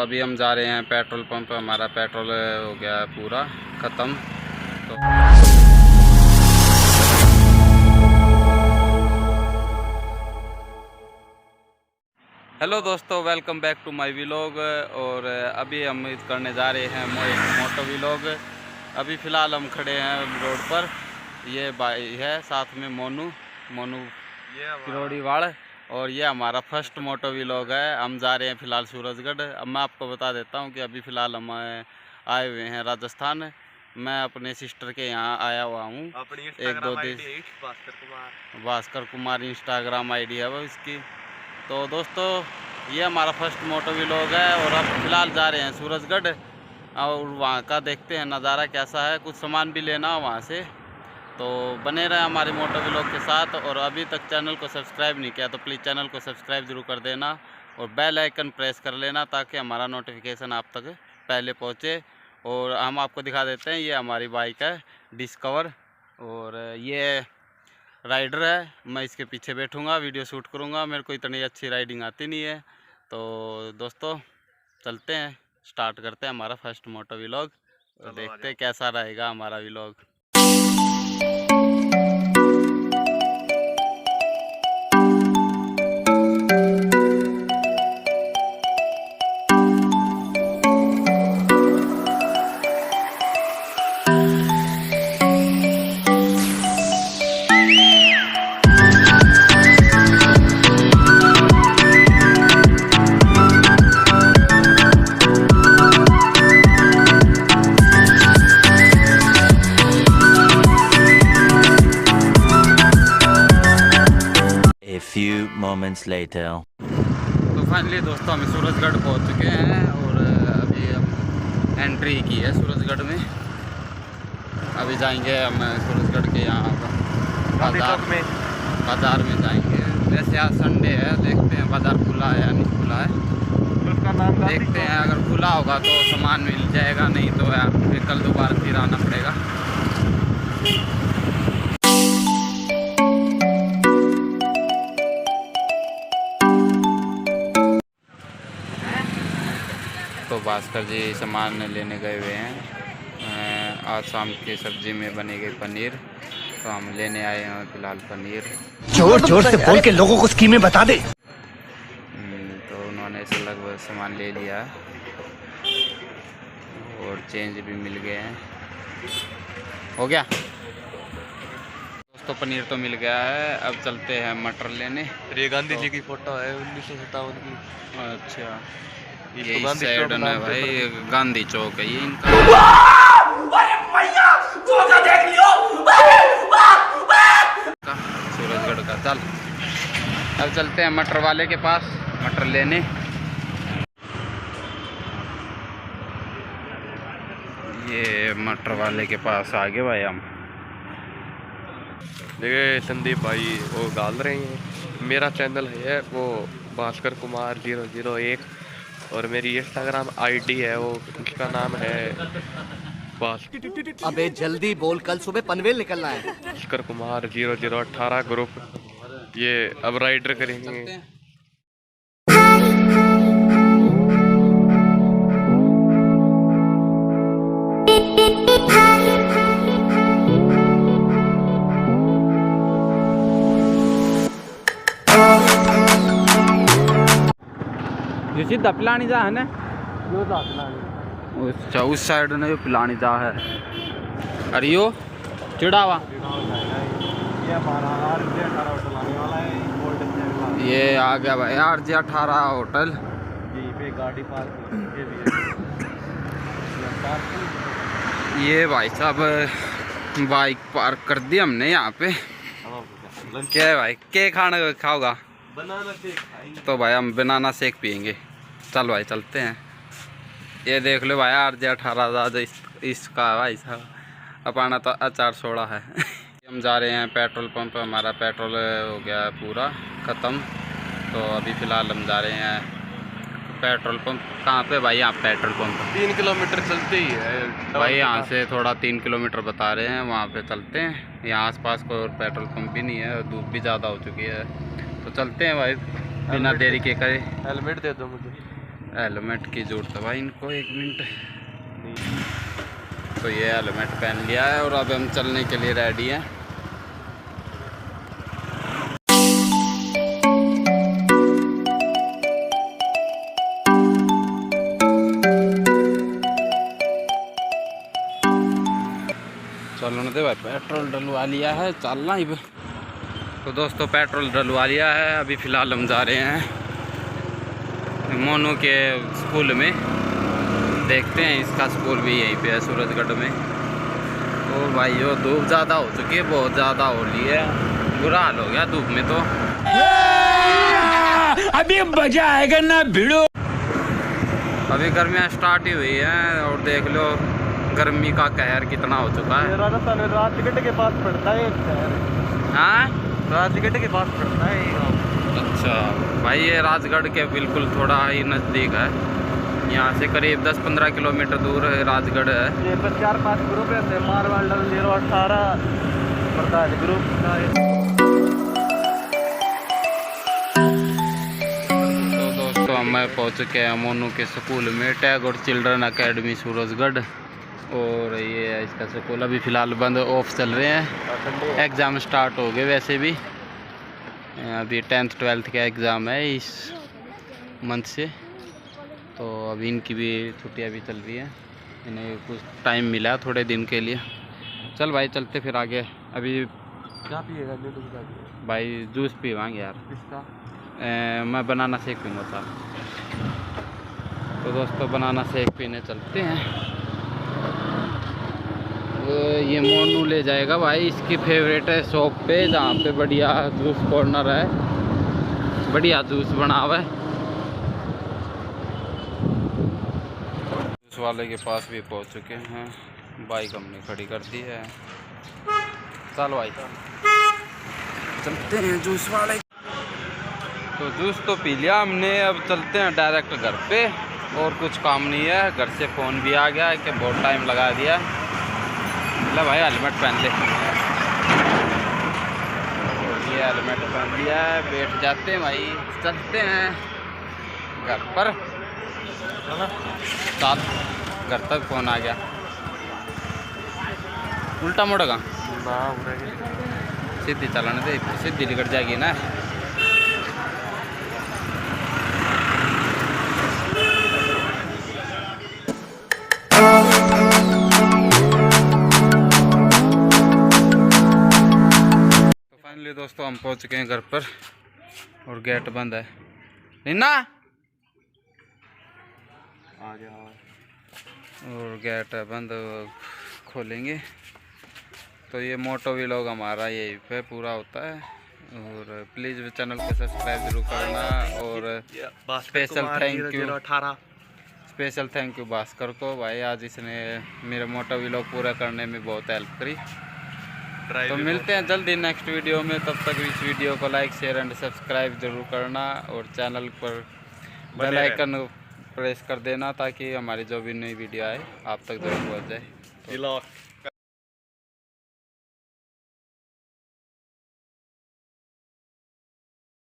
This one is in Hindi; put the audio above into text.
अभी हम जा रहे हैं पेट्रोल पंप। हमारा पेट्रोल हो गया है पूरा ख़त्म। तो हेलो दोस्तों, welcome back to my vlog. और अभी हम करने जा रहे हैं मोटो व्लॉग। अभी फ़िलहाल हम खड़े हैं रोड पर। ये भाई है साथ में मोनू किरोड़ीवाड़। और ये हमारा फर्स्ट मोटो व्लॉग है। हम जा रहे हैं फ़िलहाल सूरजगढ़। अब मैं आपको बता देता हूँ कि अभी फ़िलहाल हम आए हुए हैं राजस्थान। मैं अपने सिस्टर के यहाँ आया हुआ हूँ। एक दो दिन भास्कर कुमार इंस्टाग्राम आईडी है वो इसकी। तो दोस्तों ये हमारा फर्स्ट मोटो व्लॉग है और अब फ़िलहाल जा रहे हैं सूरजगढ़ और वहाँ का देखते हैं नज़ारा कैसा है। कुछ सामान भी लेना हो वहाँ से, तो बने रहे हमारे मोटो व्लॉग के साथ। और अभी तक चैनल को सब्सक्राइब नहीं किया तो प्लीज़ चैनल को सब्सक्राइब ज़रूर कर देना और बेल आइकन प्रेस कर लेना ताकि हमारा नोटिफिकेशन आप तक पहले पहुँचे। और हम आपको दिखा देते हैं, ये हमारी बाइक है डिस्कवर और ये राइडर है। मैं इसके पीछे बैठूंगा, वीडियो शूट करूंगा। मेरे को इतनी अच्छी राइडिंग आती नहीं है। तो दोस्तों चलते हैं, स्टार्ट करते हैं हमारा फर्स्ट मोटो व्लॉग और देखते हैं कैसा रहेगा हमारा vlog. A few moments later. तो फाइनली दोस्तों हम सूरजगढ़ पहुंच चुके हैं और अभी हम एंट्री की है सूरजगढ़ में। अभी जाएंगे हम सूरजगढ़ के यहाँ बाज़ार में जाएंगे। वैसे आज संडे है, देखते हैं बाज़ार खुला है या नहीं खुला है। उसका नाम देखते हैं, अगर खुला होगा तो सामान मिल जाएगा, नहीं तो यार फिर कल दोबारा फिर आना पड़ेगा। तो भास्कर जी सामान लेने गए हुए हैं। आज शाम की सब्जी में बनेगी पनीर, तो हम लेने आए हैं फिलहाल पनीर। जोर जोर से बोल के लोगों को स्कीमें बता दे। तो उन्होंने इसे लगभग सामान ले लिया और चेंज भी मिल गए हैं। हो गया दोस्तों, पनीर तो मिल गया है। अब चलते हैं मटर लेने। ये गांधी जी की फोटो है 1957 की। अच्छा, ये ये तो इस साइड में भाई गांधी चौक है ये इनका। सूरजगढ़ का। चल अब चलते हैं मटर वाले के पास मटर लेने। ये मटर वाले के पास आ गए भाई हम। देखिए संदीप भाई वो डाल रहे हैं। मेरा चैनल है वो भास्कर कुमार 001 और मेरी इंस्टाग्राम आईडी है वो, उसका नाम है अबे जल्दी बोल, कल सुबह पनवेल निकलना है। भास्कर कुमार 0018 ग्रुप। ये अब राइडर करेंगे। जो सीधा पिलानी जा है ना, अच्छा उस साइड ने जो पिलानी जा है। अरे यो चिड़ावा ये आ गया भाई RJ18 होटल। गाड़ी पार्क ये भाई साहब बाइक पार्क कर दी हमने यहाँ पे। क्या है भाई, क्या खाना खाओगा? बनाना शेक खाएंगे। तो भाई हम बनाना शेक पियेंगे। चल भाई चलते हैं। ये देख लो भाई RJ18 ज़्यादा इसका भाई साहब अपना तो अचार सोड़ा है। हम जा रहे हैं पेट्रोल पंप। हमारा पेट्रोल हो गया है पूरा ख़त्म। तो अभी फ़िलहाल हम जा रहे हैं पेट्रोल पंप। कहाँ पे भाई? यहाँ पेट्रोल पंप 3 किलोमीटर चलते ही है भाई। यहाँ से थोड़ा 3 किलोमीटर बता रहे हैं, वहाँ पे चलते हैं। यहाँ आसपास कोई और पेट्रोल पंप भी नहीं है, धूप भी ज़्यादा हो चुकी है। तो चलते हैं भाई बिना देरी के करे। हेलमेट दे दो मुझे। हेलमेट की जरूरत है भाई इनको, 1 मिनट। तो ये हेलमेट पहन लिया है और अब हम चलने के लिए रेडी हैं। चलने दे भाई, पेट्रोल डलवा लिया है, चलना ही। तो दोस्तों पेट्रोल डलवा लिया है, अभी फ़िलहाल हम जा रहे हैं मोनू के स्कूल में। देखते हैं, इसका स्कूल भी यहीं पे है सूरजगढ़ में। तो भाई वो धूप ज़्यादा हो चुकी है, बहुत ज़्यादा हो रही है, बुरा हाल हो गया धूप में। तो अभी मजा आएगा ना भिड़ो। अभी गर्मियाँ स्टार्ट ही हुई हैं और देख लो गर्मी का कहर कितना हो चुका है। राजस्थान में राजगढ़ के पास पड़ता है एक शहर। हाँ, राजगढ़ के पास पड़ता है ये गाँव। अच्छा भाई, ये राजगढ़ के बिल्कुल थोड़ा ही नज़दीक है, यहाँ से करीब 10-15 किलोमीटर दूर है राजगढ़ है। ये पर 4-5 ग्रुप है, मारवाड़ 018 प्रधान ग्रुप का। तो दोस्तों मैं पहुँच चुके हैं मोनू के स्कूल में, टैगोर चिल्ड्रन अकेडमी सूरजगढ़। और ये है इसका स्कूल, अभी फ़िलहाल बंद, ऑफ चल रहे हैं, एग्ज़ाम स्टार्ट हो गए वैसे भी। अभी 10th 12th का एग्ज़ाम है इस मंथ से, तो अभी इनकी भी छुट्टियां भी चल रही हैं, इन्हें कुछ टाइम मिला थोड़े दिन के लिए। चल भाई चलते फिर आगे। अभी क्या पिएगा? भाई जूस पीवाएंगे यार। किसका? मैं बनाना शेक पीऊँगा था। तो दोस्तों बनाना शेक पीने चलते हैं। ये मोनू ले जाएगा भाई, इसकी फेवरेट है शॉप पे, जहाँ पे बढ़िया जूस कॉर्नर है, बढ़िया जूस बना हुआ है। जूस वाले के पास भी पहुँच चुके हैं, बाइक हमने खड़ी कर दी है। चलो भाई चलते हैं जूस वाले। तो जूस तो पी लिया हमने, अब चलते हैं डायरेक्ट घर पे, और कुछ काम नहीं है। घर से फ़ोन भी आ गया है कि बहुत टाइम लगा दिया। ले भाई हेलमेट पहन ले, ये हेलमेट पहन लिया है, बैठ जाते हैं भाई, चलते हैं घर पर। साथ घर तक फ़ोन आ गया, उल्टा मुड़ेगा सीधी चलाने दे, सीधी निकट जाएगी ना। दोस्तों हम पहुंच चुके हैं घर पर और गेट बंद है। नीना आ गया और गेट बंद, खोलेंगे। तो ये मोटो व्लॉग हमारा यहीं पे पूरा होता है, और प्लीज़ चैनल को सब्सक्राइब जरूर करना। और स्पेशल थैंक यू भास्कर को भाई, आज इसने मेरे मोटो व्लॉग पूरा करने में बहुत हेल्प करी। तो मिलते हैं जल्दी नेक्स्ट वीडियो में, तब तक इस वीडियो को लाइक शेयर एंड सब्सक्राइब जरूर करना, और चैनल पर बेल आइकन प्रेस कर देना ताकि हमारी जो भी नई वीडियो आए आप तक जरूर पहुंच जाए।